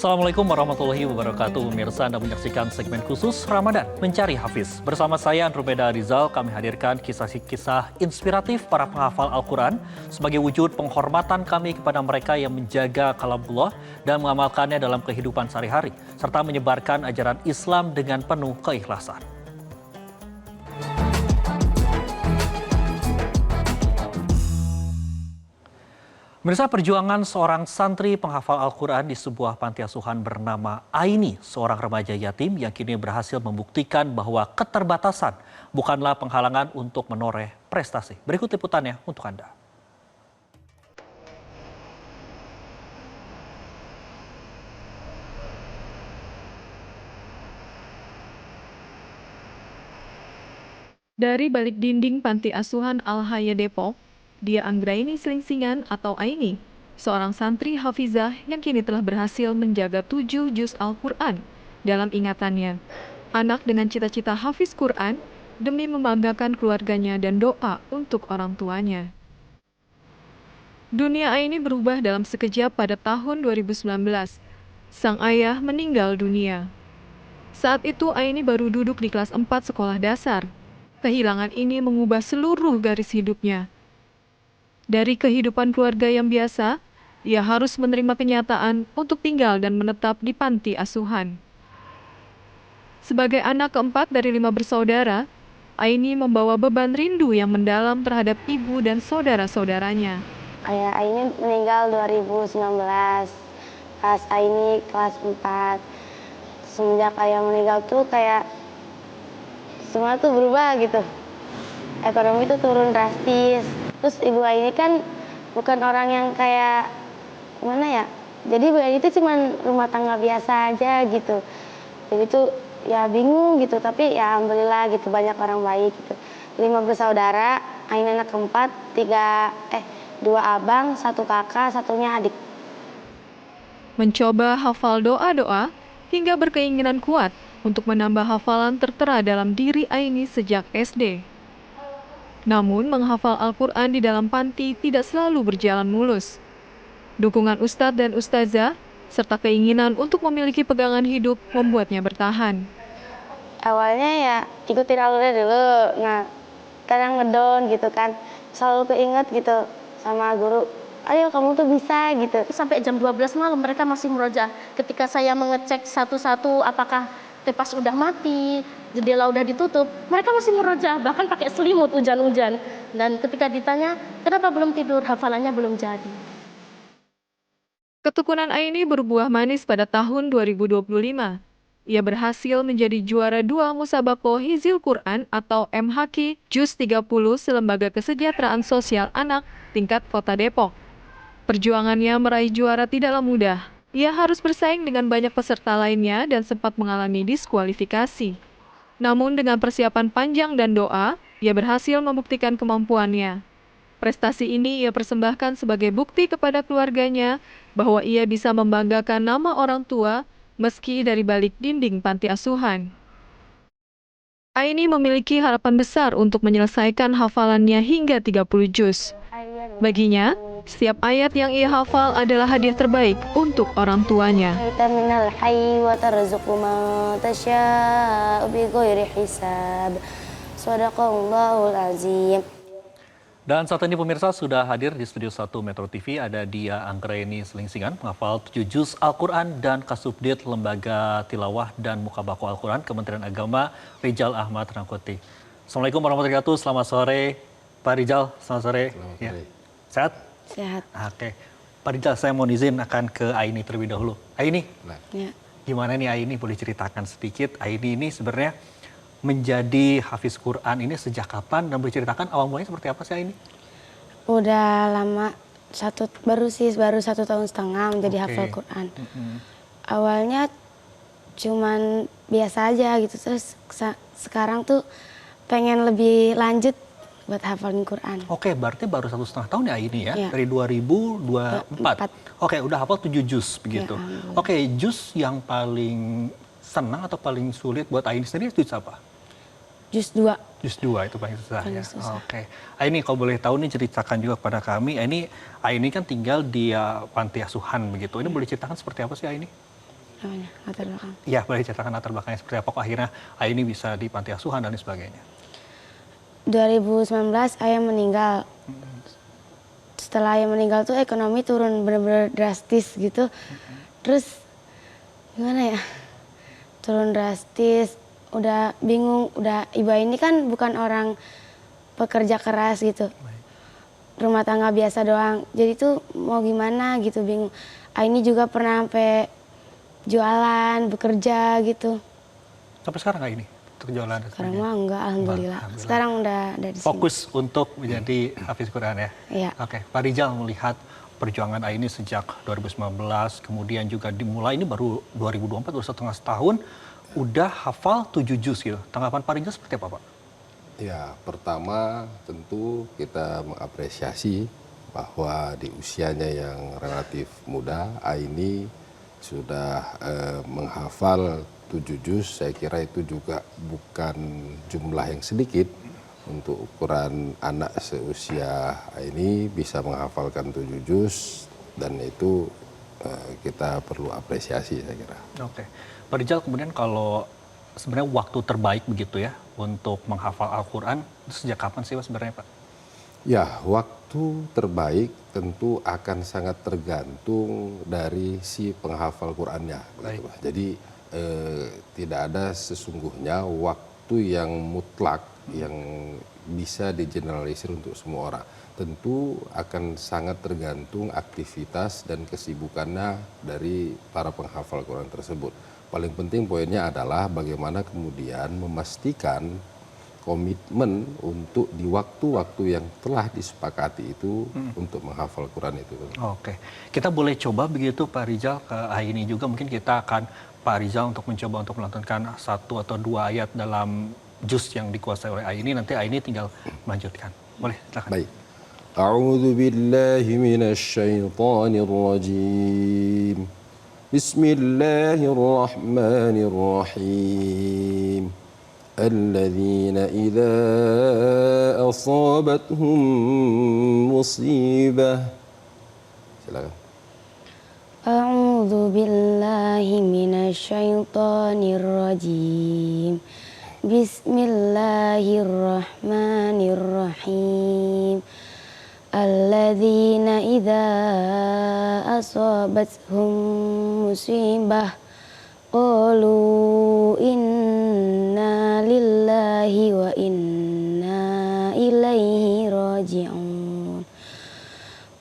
Assalamualaikum warahmatullahi wabarakatuh. Pemirsa, Anda menyaksikan segmen khusus Ramadan Mencari Hafiz. Bersama saya Andromeda Rizal, kami hadirkan kisah-kisah inspiratif para penghafal Al-Quran sebagai wujud penghormatan kami kepada mereka yang menjaga kalamullah dan mengamalkannya dalam kehidupan sehari-hari, serta menyebarkan ajaran Islam dengan penuh keikhlasan. Pemirsa, perjuangan seorang santri penghafal Al-Quran di sebuah panti asuhan bernama Aini, seorang remaja yatim yang kini berhasil membuktikan bahwa keterbatasan bukanlah penghalangan untuk menoreh prestasi. Berikut liputannya untuk Anda. Dari balik dinding panti asuhan Al-Haya Depok, Dia Anggraini Selingsingan atau Aini, seorang santri hafizah yang kini telah berhasil menjaga 7 juz Al-Quran dalam ingatannya. Anak dengan cita-cita hafiz Quran demi membanggakan keluarganya dan doa untuk orang tuanya. Dunia Aini berubah dalam sekejap pada tahun 2019. Sang ayah meninggal dunia. Saat itu Aini baru duduk di kelas 4 sekolah dasar. Kehilangan ini mengubah seluruh garis hidupnya. Dari kehidupan keluarga yang biasa, ia harus menerima kenyataan untuk tinggal dan menetap di panti asuhan. Sebagai anak keempat dari 5 bersaudara, Aini membawa beban rindu yang mendalam terhadap ibu dan saudara-saudaranya. Ayah Aini meninggal 2019, pas Aini kelas 4. Semenjak ayah meninggal tuh kayak semua tuh berubah gitu. Ekonomi tuh turun drastis. Terus ibu Aini kan bukan orang yang kayak gimana ya. Jadi ibu Aini itu cuma rumah tangga biasa aja gitu. Jadi tuh ya bingung gitu, tapi ya alhamdulillah gitu banyak orang baik gitu. 5 bersaudara, Aini anak keempat, 2 abang, 1 kakak, 1-nya adik. Mencoba hafal doa-doa hingga berkeinginan kuat untuk menambah hafalan tertera dalam diri Aini sejak SD. Namun, menghafal Al-Quran di dalam panti tidak selalu berjalan mulus. Dukungan ustadz dan ustazah, serta keinginan untuk memiliki pegangan hidup membuatnya bertahan. Awalnya ya ikutin alurnya dulu, nah kadang ngedown gitu kan, selalu keinget gitu sama guru, ayo kamu tuh bisa gitu. Sampai jam 12 malam mereka masih murojaah. Ketika saya mengecek satu-satu apakah tepas udah mati, jendela udah ditutup, mereka masih murojaah, bahkan pakai selimut hujan-hujan. Dan ketika ditanya, kenapa belum tidur, hafalannya belum jadi. Ketekunan Aini berbuah manis pada tahun 2025. Ia berhasil menjadi juara 2 Musabaqoh Hizil Quran atau MHQ Juz 30 Selembaga Kesejahteraan Sosial Anak tingkat Kota Depok. Perjuangannya meraih juara tidaklah mudah. Ia harus bersaing dengan banyak peserta lainnya dan sempat mengalami diskualifikasi. Namun dengan persiapan panjang dan doa, ia berhasil membuktikan kemampuannya. Prestasi ini ia persembahkan sebagai bukti kepada keluarganya bahwa ia bisa membanggakan nama orang tua meski dari balik dinding panti asuhan. Aini memiliki harapan besar untuk menyelesaikan hafalannya hingga 30 juz. Baginya, setiap ayat yang ia hafal adalah hadiah terbaik untuk orang tuanya. Dan saat ini pemirsa sudah hadir di Studio 1 Metro TV ada Dia Anggraini Selingsingan, penghafal 7 juz Al-Quran dan Kasubdit Lembaga Tilawah dan Mukabaqoh Al-Quran Kementerian Agama Rijal Ahmad Rangkuti. Assalamualaikum warahmatullahi wabarakatuh, selamat sore Pak Rijal, selamat sore. Selamat ya. sore. Sehat? Sehat. Oke, Pak Rijal saya mau izin akan ke Aini terlebih dahulu. Aini, Ya. gimana nih Aini, boleh ceritakan sedikit Aini ini sebenarnya menjadi hafiz Quran ini sejak kapan dan boleh ceritakan awal mulanya seperti apa sih Aini? Udah lama, baru 1,5 tahun menjadi hafal Quran. Awalnya cuman biasa aja gitu, terus sekarang tuh pengen lebih lanjut buat hafalin Quran. Oke, berarti baru 1,5 tahun ya Aini ya, Ya. dari 2024. Oke, udah hafal 7 juz begitu. Ya, Oke, juz yang paling senang atau paling sulit buat Aini sendiri juz apa? Juz 2. Juz 2 itu paling susah Paling ya. susah. Oke. Aini kalau boleh tahu nih ceritakan juga kepada kami. Aini kan tinggal di panti asuhan begitu. Ini boleh ceritakan seperti apa sih Aini? namanya, latar belakang. Iya, boleh diceritakan latar belakangnya seperti apa kok akhirnya Aini bisa di panti asuhan dan lain sebagainya. 2019 ayah meninggal. Setelah ayah meninggal tuh ekonomi turun bener-bener drastis gitu. Terus gimana ya? Turun drastis, udah bingung, udah ibu ini kan bukan orang pekerja keras gitu. Rumah tangga biasa doang. Jadi tuh mau gimana gitu, bingung. Aini juga pernah sampai jualan, bekerja gitu. Sampai sekarang nggak ini untuk jualan dan Sekarang sebagainya? mah enggak, alhamdulillah. Alhamdulillah. Sekarang udah di sini. Fokus untuk menjadi hafiz Quran ya? Iya. Oke, Pak Rizal melihat perjuangan Aini sejak 2019, kemudian juga dimulai ini baru 2024, baru setengah tahun, udah hafal 7 juz gitu. Tanggapan Pak Rizal seperti apa Pak? Ya, pertama tentu kita mengapresiasi bahwa di usianya yang relatif muda, Aini sudah menghafal 7 juz. Saya kira itu juga bukan jumlah yang sedikit untuk ukuran anak seusia Aini bisa menghafalkan 7 juz, dan itu kita perlu apresiasi saya kira. Oke, Pak Rizal kemudian kalau sebenarnya waktu terbaik begitu ya untuk menghafal Al-Quran, itu sejak kapan sih Pak sebenarnya Pak? Ya, waktu terbaik tentu akan sangat tergantung dari si penghafal Qurannya. Begitu, Pak. Jadi tidak ada sesungguhnya waktu yang mutlak yang bisa digeneralisir untuk semua orang. Tentu akan sangat tergantung aktivitas dan kesibukannya dari para penghafal Quran tersebut. Paling penting poinnya adalah bagaimana kemudian memastikan komitmen untuk di waktu-waktu yang telah disepakati itu untuk menghafal Quran itu. Oke, kita boleh coba begitu Pak Rizal ke Aini juga, mungkin kita akan Pak Rizal untuk mencoba untuk melantunkan 1 atau 2 ayat dalam juz yang dikuasai oleh Aini, nanti Aini tinggal melanjutkan. Boleh, silakan. Baik. A'udzu billahi minasy syaithanir rajim. Bismillahirrahmanirrahim. الذين إذا أصابتهم مصيبة. Silakan. A'udzu billahi minasyaitonir rajim. Bismillahirrahmanirrahim. Alladzina idza asabathum musibah qalu inna lillahi wa inna ilaihi raji'un.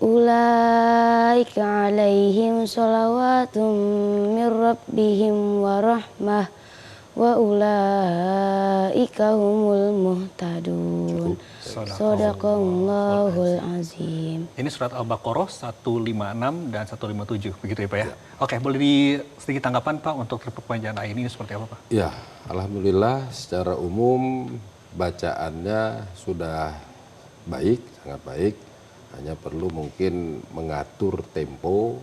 Ulaika alaihim sholawatun min rabbihim wa rahmah wa ulaika humul muhtadun. Shadaqallahul azim. Ini surat Al-Baqarah 156 dan 157, begitu ya Pak ya? Oke, boleh sedikit tanggapan Pak untuk perpanjangan ayat ini seperti apa Pak? Ya, alhamdulillah secara umum bacaannya sudah baik, sangat baik. Hanya perlu mungkin mengatur tempo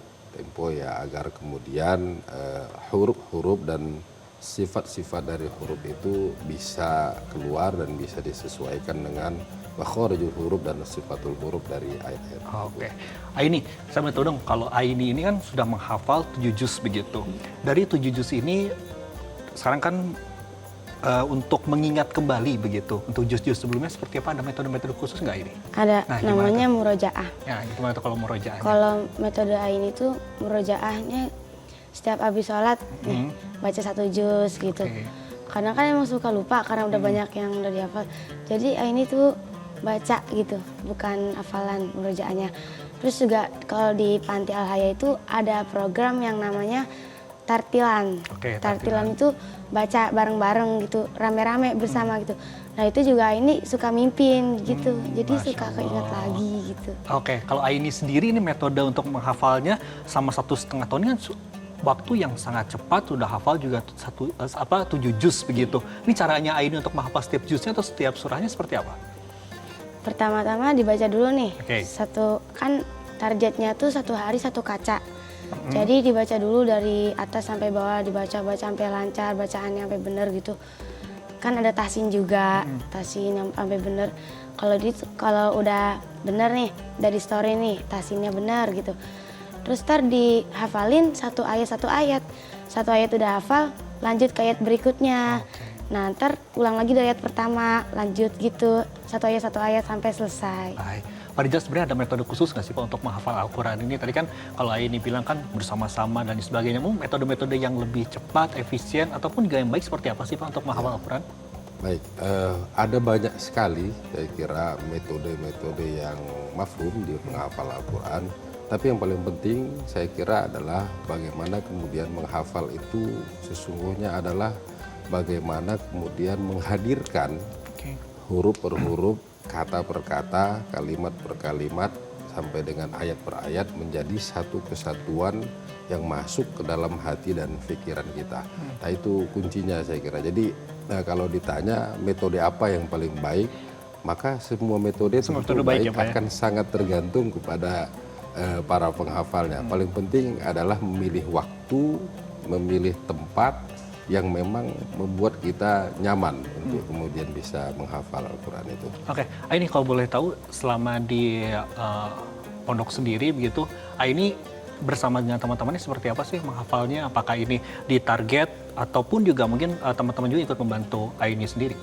ya agar kemudian huruf-huruf dan sifat-sifat dari huruf itu bisa keluar dan bisa disesuaikan dengan makharijul huruf dan sifatul huruf dari ayat-ayat. Oke, Aini, saya mau tahu dong, kalau Aini ini kan sudah menghafal 7 juz begitu. Dari 7 juz ini, sekarang kan untuk mengingat kembali begitu, untuk juz-juz sebelumnya seperti apa? Ada metode-metode khusus nggak ini? Ada, Nah, namanya murojaah. Ya, gimana tuh kalau murojaahnya? Kalau metode Aini itu murojaahnya setiap habis sholat nih baca 1 juz gitu. Oke. Karena kan emang suka lupa karena udah banyak yang udah dihafal. Jadi Aini tuh baca gitu, bukan hafalan murojaahnya. Terus juga kalau di Panti Al Haya itu ada program yang namanya tartilan. Oke, Tartilan itu baca bareng-bareng gitu, rame-rame bersama gitu. Nah itu juga Aini suka mimpin gitu, jadi Masya suka keinget Allah. lagi gitu. Oke, kalau Aini sendiri ini metode untuk menghafalnya sama 1,5 tahun ini kan waktu yang sangat cepat, sudah hafal juga 7 juz begitu. Ini caranya Aini untuk menghafal setiap juznya atau setiap surahnya seperti apa? Pertama-tama dibaca dulu nih. Oke. Satu kan targetnya tuh 1 hari 1 kaca. Jadi dibaca dulu dari atas sampai bawah, dibaca-baca sampai lancar, bacaannya sampai bener gitu. Kan ada tahsin juga, tahsin yang sampai bener. Kalau udah bener nih dari story nih, tahsinnya bener gitu. terus ntar dihafalin satu ayat, satu ayat udah hafal, lanjut ke ayat berikutnya. Nah ntar ulang lagi dari ayat pertama, lanjut gitu, satu ayat sampai selesai. Baik. Pak Rijal, sebenarnya ada metode khusus nggak sih Pak untuk menghafal Al-Quran ini? Tadi kan kalau Aini bilang kan bersama-sama dan sebagainya, metode-metode yang lebih cepat, efisien, ataupun juga yang baik seperti apa sih Pak untuk menghafal Al-Quran? Baik, ada banyak sekali saya kira metode-metode yang mafhum di menghafal Al-Quran. Tapi yang paling penting saya kira adalah bagaimana kemudian menghafal itu sesungguhnya adalah bagaimana kemudian menghadirkan huruf per huruf, kata per kata, kalimat per kalimat, sampai dengan ayat per ayat menjadi satu kesatuan yang masuk ke dalam hati dan pikiran kita. Nah itu kuncinya saya kira. Jadi kalau ditanya metode apa yang paling baik, maka semua metode tentu baik ya, Pak, ya? akan sangat tergantung kepada para penghafalnya. Paling penting adalah memilih waktu, memilih tempat yang memang membuat kita nyaman untuk kemudian bisa menghafal Al-Quran itu. Oke, Aini kalau boleh tahu selama di pondok sendiri begitu, Aini bersama dengan teman-temannya seperti apa sih menghafalnya? Apakah ini ditarget ataupun juga mungkin teman-teman juga ikut membantu Aini sendiri?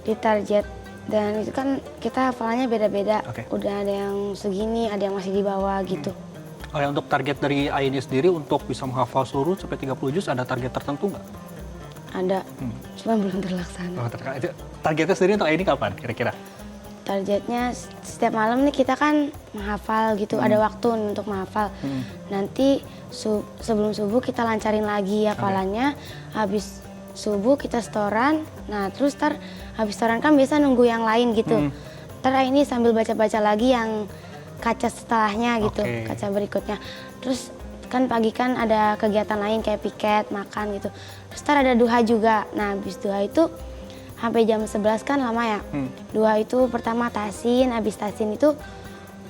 Ditarget, dan itu kan kita hafalannya beda-beda. Oke. Udah ada yang segini, ada yang masih di bawah gitu. Oh ya, untuk target dari Aini sendiri untuk bisa menghafal seluruh sampai 30 juz ada target tertentu nggak? Ada, cuma belum terlaksana. Oh, targetnya sendiri untuk Aini kapan kira-kira? Targetnya setiap malam nih kita kan menghafal gitu, ada waktu untuk menghafal. Nanti sebelum subuh kita lancarin lagi hafalannya, habis subuh kita setoran. Nah terus habis setoran kan biasa nunggu yang lain gitu. Ini sambil baca-baca lagi yang kaca setelahnya gitu, kaca berikutnya. Terus kan pagi kan ada kegiatan lain kayak piket, makan gitu. Terus ada duha juga. Nah habis duha itu sampai jam 11 kan lama ya. Duha itu pertama tasin, habis tasin itu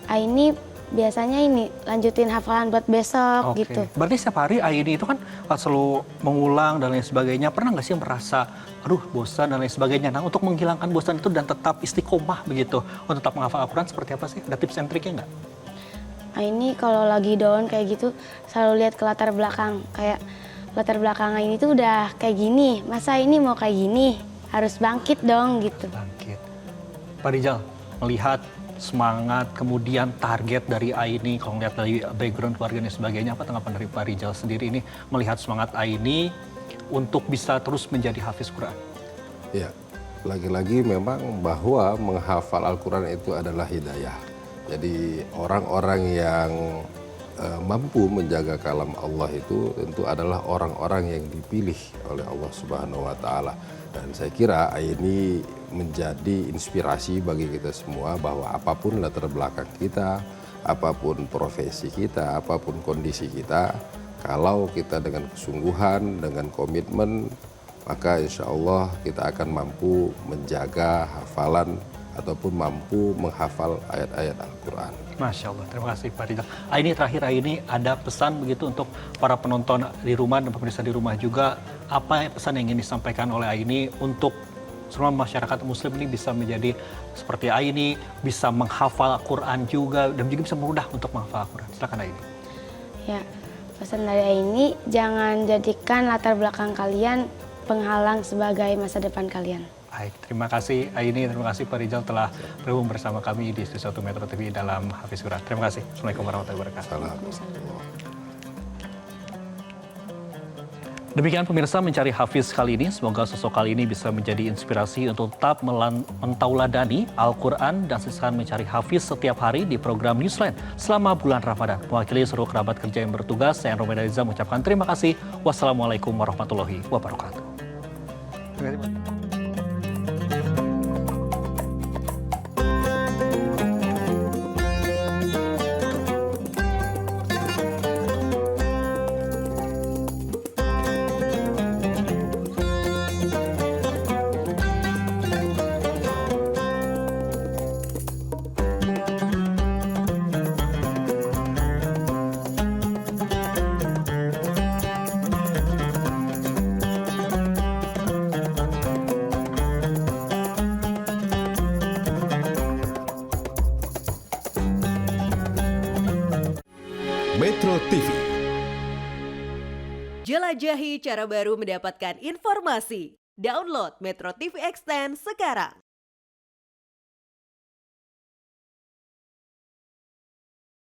Aini biasanya lanjutin hafalan buat besok gitu. Berarti setiap hari Aini itu kan selalu mengulang dan lain sebagainya. Pernah nggak sih merasa, aduh bosan dan lain sebagainya? Nah untuk menghilangkan bosan itu dan tetap istiqomah begitu, untuk tetap menghafal Al-Quran seperti apa sih? Ada tips and triknya nggak? Aini kalau lagi down kayak gitu selalu lihat ke latar belakang. Kayak latar belakang Aini tuh udah kayak gini, masa ini mau kayak gini? Harus bangkit dong gitu. Bangkit. Pak Rijal, melihat semangat, kemudian target dari Aini, kalau melihat dari background keluarga dan sebagainya, apa tanggapan dari Pak Rijal sendiri ini melihat semangat Aini untuk bisa terus menjadi hafiz Quran? Ya, lagi-lagi memang bahwa menghafal Al-Quran itu adalah hidayah. Jadi orang-orang yang mampu menjaga kalam Allah itu tentu adalah orang-orang yang dipilih oleh Allah Subhanahu wa Ta'ala. Dan saya kira ini menjadi inspirasi bagi kita semua bahwa apapun latar belakang kita, apapun profesi kita, apapun kondisi kita, kalau kita dengan kesungguhan, dengan komitmen, maka insya Allah kita akan mampu menjaga hafalan ataupun mampu menghafal ayat-ayat Al-Quran. Masya Allah, terima kasih Pak Rijal. Ini terakhir ini ada pesan begitu untuk para penonton di rumah dan pemirsa di rumah juga, apa pesan yang ingin disampaikan oleh Aini untuk semua masyarakat muslim ini bisa menjadi seperti Aini, bisa menghafal Al-Quran juga dan juga bisa mudah untuk menghafal Al-Quran. Silakan Aini. Ya, pesan dari Aini, jangan jadikan latar belakang kalian penghalang sebagai masa depan kalian. Baik, terima kasih Aini, terima kasih Pak Rijal telah bergabung bersama kami di Studio 1 Metro TV dalam Hafiz Quran. Terima kasih. Assalamualaikum warahmatullahi wabarakatuh. Demikian pemirsa Mencari Hafiz kali ini. Semoga sosok kali ini bisa menjadi inspirasi untuk tetap mentauladani Al-Quran dan sisakan mencari Hafiz setiap hari di program Newsline selama bulan Ramadan. Mewakili seluruh kerabat kerja yang bertugas, saya Romeda Riza mengucapkan terima kasih. Wassalamualaikum warahmatullahi wabarakatuh. Terima kasih. Metro TV. Jelajahi cara baru mendapatkan informasi. Download Metro TV Extend sekarang.